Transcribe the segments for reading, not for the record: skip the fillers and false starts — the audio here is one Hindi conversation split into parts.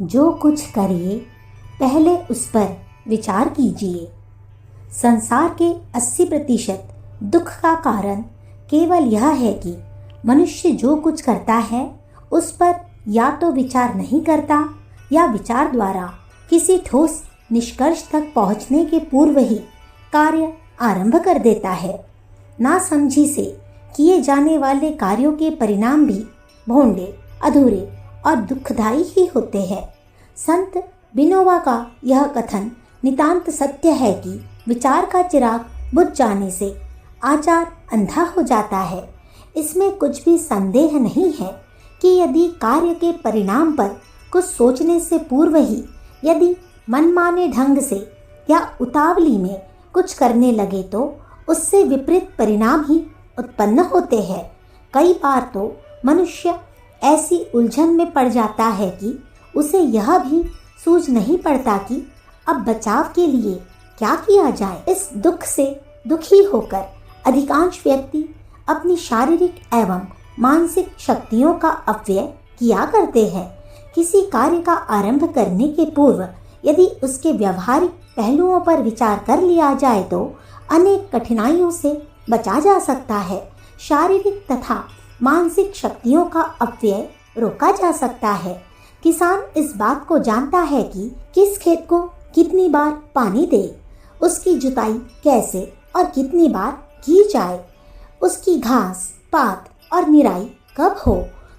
जो कुछ करिए पहले उस पर विचार कीजिए। संसार के 80% दुख का कारण केवल यह है कि मनुष्य जो कुछ करता है उस पर या तो विचार नहीं करता या विचार द्वारा किसी ठोस निष्कर्ष तक पहुंचने के पूर्व ही कार्य आरंभ कर देता है। नासमझी से किए जाने वाले कार्यों के परिणाम भी भोंडे, अधूरे और दुखदायी ही होते हैं। संत विनोबा का यह कथन नितांत सत्य है कि विचार का चिराग बुझ जाने से आचार अंधा हो जाता है। इसमें कुछ भी संदेह नहीं है कि यदि कार्य के परिणाम पर कुछ सोचने से पूर्व ही यदि मनमाने ढंग से या उतावली में कुछ करने लगे तो उससे विपरीत परिणाम ही उत्पन्न होते हैं। कई बार तो मनुष्य ऐसी उलझन में पड़ जाता है कि उसे यह भी सूझ नहीं पड़ता कि अब बचाव के लिए क्या किया जाए। इस दुख से दुखी होकर अधिकांश व्यक्ति अपनी शारीरिक एवं मानसिक शक्तियों का अपव्यय किया करते हैं। किसी कार्य का आरंभ करने के पूर्व यदि उसके व्यवहारिक पहलुओं पर विचार कर लिया जाए तो अनेक कठिनाइयों से बचा जा सकता है। शारीरिक तथा मानसिक शक्तियों का अपव्यय रोका जा सकता है। किसान इस बात को जानता है कि किस खेत को कितनी बार पानी दे, उसकी जुताई कैसे और कितनी बार की जाए, उसकी घास पात और निराई कब हो,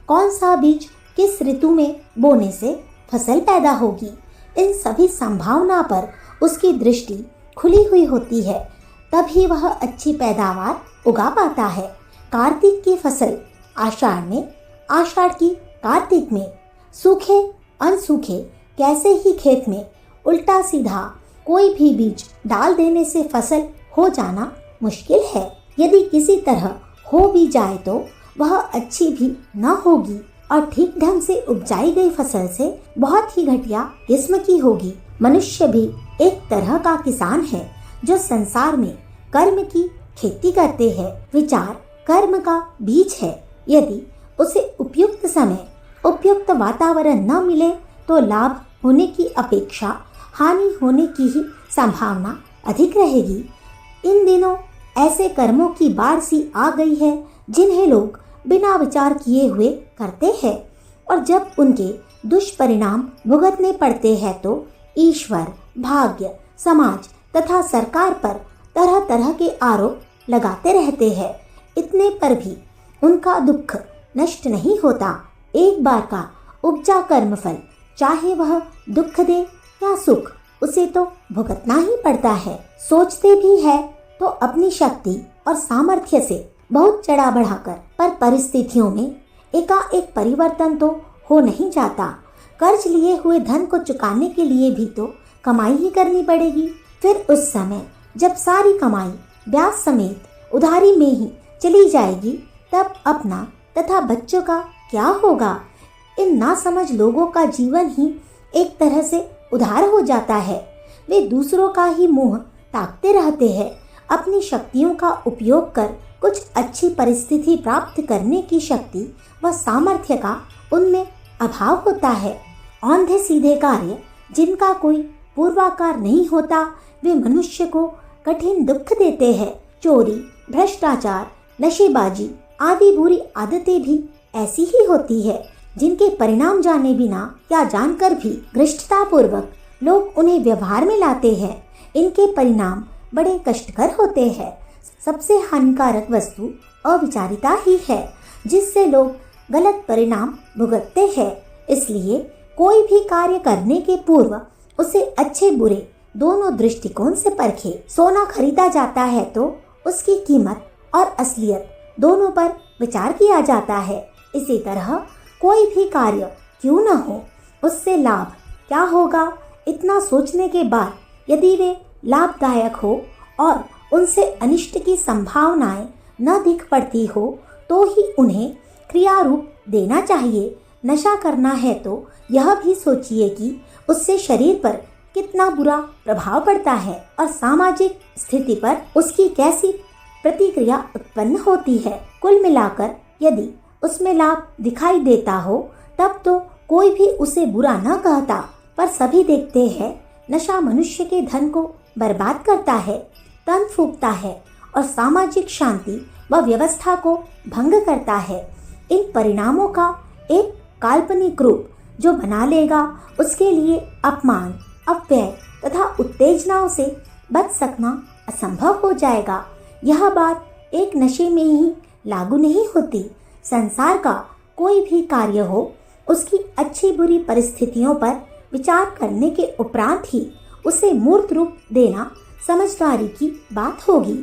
कौन सा बीज किस ऋतु में बोने से फसल पैदा होगी। इन सभी संभावना पर उसकी दृष्टि खुली हुई होती है, तभी वह अच्छी पैदावार उगा पाता है। कार्तिक की फसल आषाढ़ में, आषाढ़ की कार्तिक में, सूखे अनसूखे कैसे ही खेत में उल्टा सीधा कोई भी बीज डाल देने से फसल हो जाना मुश्किल है। यदि किसी तरह हो भी जाए तो वह अच्छी भी न होगी और ठीक ढंग से उपजाई गई फसल से बहुत ही घटिया किस्म की होगी। मनुष्य भी एक तरह का किसान है जो संसार में कर्म की खेती करते हैं। विचार कर्म का बीज है। यदि उसे उपयुक्त समय उपयुक्त वातावरण न मिले तो लाभ होने की अपेक्षा हानि होने की ही संभावना अधिक रहेगी। इन दिनों ऐसे कर्मों की बाढ़ सी आ गई है जिन्हें लोग बिना विचार किए हुए करते हैं और जब उनके दुष्परिणाम भुगतने पड़ते हैं तो ईश्वर, भाग्य, समाज तथा सरकार पर तरह तरह के आरोप लगाते रहते हैं। इतने पर भी उनका दुख नष्ट नहीं होता। एक बार का उपजा कर्मफल चाहे वह दुख दे या सुख, उसे तो भुगतना ही पड़ता है। सोचते भी है तो अपनी शक्ति और सामर्थ्य से बहुत चढ़ा बढ़ाकर, पर परिस्थितियों में एकाएक परिवर्तन तो हो नहीं जाता। कर्ज लिए हुए धन को चुकाने के लिए भी तो कमाई ही करनी पड़ेगी। फिर उस समय जब सारी कमाई ब्याज समेत उधारी में ही चली जाएगी तब अपना तथा बच्चों का क्या होगा। इन नासमझ लोगों का जीवन ही एक तरह से उधार हो जाता है। वे दूसरों का ही मुंह ताकते रहते हैं। अपनी शक्तियों का उपयोग कर कुछ अच्छी परिस्थिति प्राप्त करने की शक्ति व सामर्थ्य का उनमें अभाव होता है। औंधे सीधे कार्य जिनका कोई पूर्वाकार नहीं होता वे मनुष्य को कठिन दुख देते हैं। चोरी, भ्रष्टाचार, नशेबाजी आदि बुरी आदतें भी ऐसी ही होती है जिनके परिणाम जाने बिना या जानकर भी घृष्टता पूर्वक लोग उन्हें व्यवहार में लाते हैं। इनके परिणाम बड़े कष्टकर होते हैं। सबसे हानिकारक वस्तु अविचारिता ही है जिससे लोग गलत परिणाम भुगतते हैं। इसलिए कोई भी कार्य करने के पूर्व उसे अच्छे बुरे दोनों दृष्टिकोण से परखे। सोना खरीदा जाता है तो उसकी कीमत और असलियत दोनों पर विचार किया जाता है। इसी तरह कोई भी कार्य क्यों न हो, उससे लाभ क्या होगा इतना सोचने के बाद यदि वे लाभदायक हो और उनसे अनिष्ट की संभावनाएं न दिख पड़ती हो तो ही उन्हें क्रिया रूप देना चाहिए। नशा करना है तो यह भी सोचिए कि उससे शरीर पर कितना बुरा प्रभाव पड़ता है और सामाजिक स्थिति पर उसकी कैसी प्रतिक्रिया उत्पन्न होती है। कुल मिलाकर यदि उसमें लाभ दिखाई देता हो तब तो कोई भी उसे बुरा न कहता, पर सभी देखते हैं नशा मनुष्य के धन को बर्बाद करता है, तन फूंकता है और सामाजिक शांति व व्यवस्था को भंग करता है। इन परिणामों का एक काल्पनिक रूप जो बना लेगा, उसके लिए अपमान, अपव्यय तथा उत्तेजनाओं से बच सकना असंभव हो जाएगा। यह बात एक नशे में ही लागू नहीं होती। संसार का कोई भी कार्य हो, उसकी अच्छी बुरी परिस्थितियों पर विचार करने के उपरांत ही उसे मूर्त रूप देना समझदारी की बात होगी।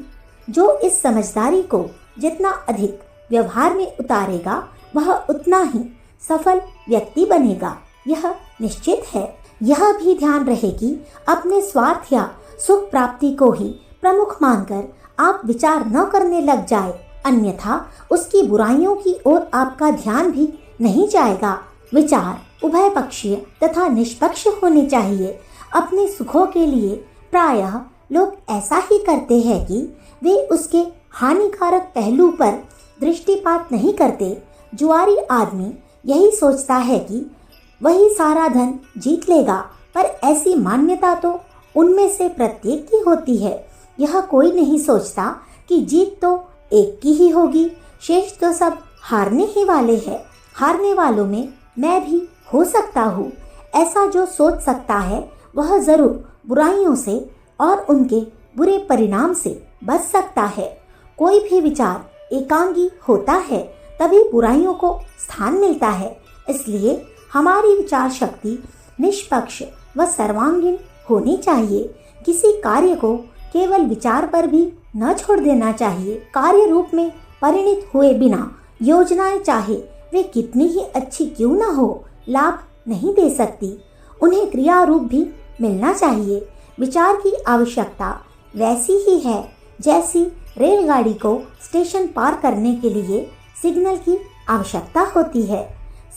जो इस समझदारी को जितना अधिक व्यवहार में उतारेगा, वह उतना ही सफल व्यक्ति बनेगा, यह निश्चित है। यह भी ध्यान रहे कि अपने स्वार्थ या सुख प्राप्ति को ही प्रमुख मानकर आप विचार न करने लग जाए, अन्यथा उसकी बुराइयों की ओर आपका ध्यान भी नहीं जाएगा। विचार उभय पक्षीय तथा निष्पक्ष होने चाहिए। अपने सुखों के लिए प्रायः लोग ऐसा ही करते हैं कि वे उसके हानिकारक पहलू पर दृष्टिपात नहीं करते। जुआरी आदमी यही सोचता है कि वही सारा धन जीत लेगा, पर ऐसी मान्यता तो उनमें से प्रत्येक की होती है। यह कोई नहीं सोचता कि जीत तो एक की ही होगी, शेष तो सब हारने ही वाले हैं। हारने वालों में मैं भी हो सकता हूँ। ऐसा जो सोच सकता है, वह जरूर बुराइयों से और उनके बुरे परिणाम से बच सकता है। कोई भी विचार एकांगी होता है, तभी बुराइयों को स्थान मिलता है। इसलिए हमारी विचार शक्ति निष्पक्ष व सर्वांगीण होनी चाहिए। किसी कार्य को केवल विचार पर भी न छोड़ देना चाहिए। कार्य रूप में परिणित हुए बिना योजनाएं चाहे वे कितनी ही अच्छी क्यों न हो, लाभ नहीं दे सकती। उन्हें क्रिया रूप भी मिलना चाहिए। विचार की आवश्यकता वैसी ही है जैसी रेलगाड़ी को स्टेशन पार करने के लिए सिग्नल की आवश्यकता होती है।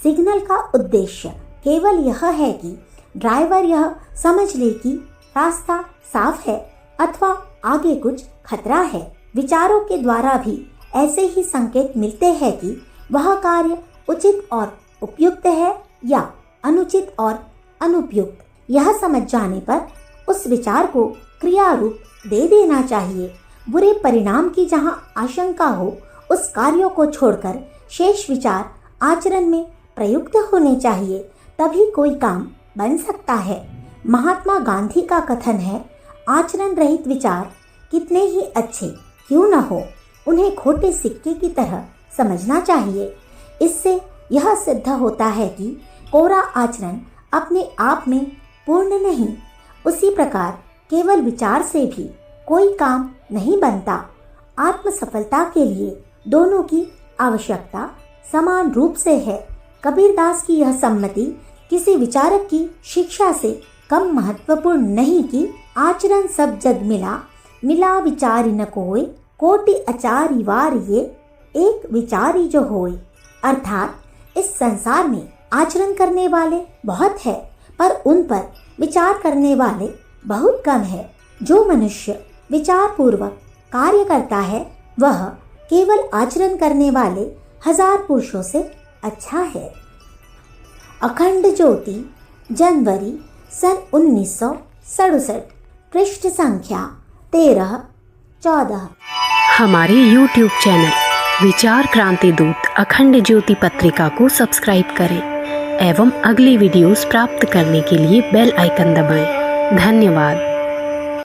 सिग्नल का उद्देश्य केवल यह है कि ड्राइवर यह समझ ले कि रास्ता साफ है अथवा आगे कुछ खतरा है। विचारों के द्वारा भी ऐसे ही संकेत मिलते हैं कि वह कार्य उचित और उपयुक्त है या अनुचित और अनुपयुक्त। यह समझ जाने पर उस विचार को क्रिया रूप दे देना चाहिए। बुरे परिणाम की जहाँ आशंका हो, उस कार्यों को छोड़कर शेष विचार आचरण में प्रयुक्त होने चाहिए, तभी कोई काम बन सकता है। महात्मा गांधी का कथन है, आचरण रहित विचार कितने ही अच्छे क्यों न हो, उन्हें खोटे सिक्के की तरह समझना चाहिए। इससे यह सिद्ध होता है कि कोरा आचरण अपने आप में पूर्ण नहीं। उसी प्रकार केवल विचार से भी कोई काम नहीं बनता। आत्म सफलता के लिए दोनों की आवश्यकता समान रूप से है। कबीरदास की यह सम्मति किसी विचारक की शिक्षा से कम महत्वपूर्ण नहीं कि आचरण सब जग मिला, मिला विचारी न कोय, कोटि आचारी वार ये, एक विचारी जो होय। अर्थात इस संसार में आचरण करने वाले बहुत है, पर उन पर विचार करने वाले बहुत कम है। जो मनुष्य विचार पूर्वक कार्य करता है, वह केवल आचरण करने वाले 1000 पुरुषों से अच्छा है। अखंड ज्योति, जनवरी सन 1967, पृष्ठ संख्या 13-14। हमारे YouTube चैनल विचार क्रांति दूत अखंड ज्योति पत्रिका को सब्सक्राइब करें एवं अगली वीडियोस प्राप्त करने के लिए बेल आइकन दबाएं। धन्यवाद।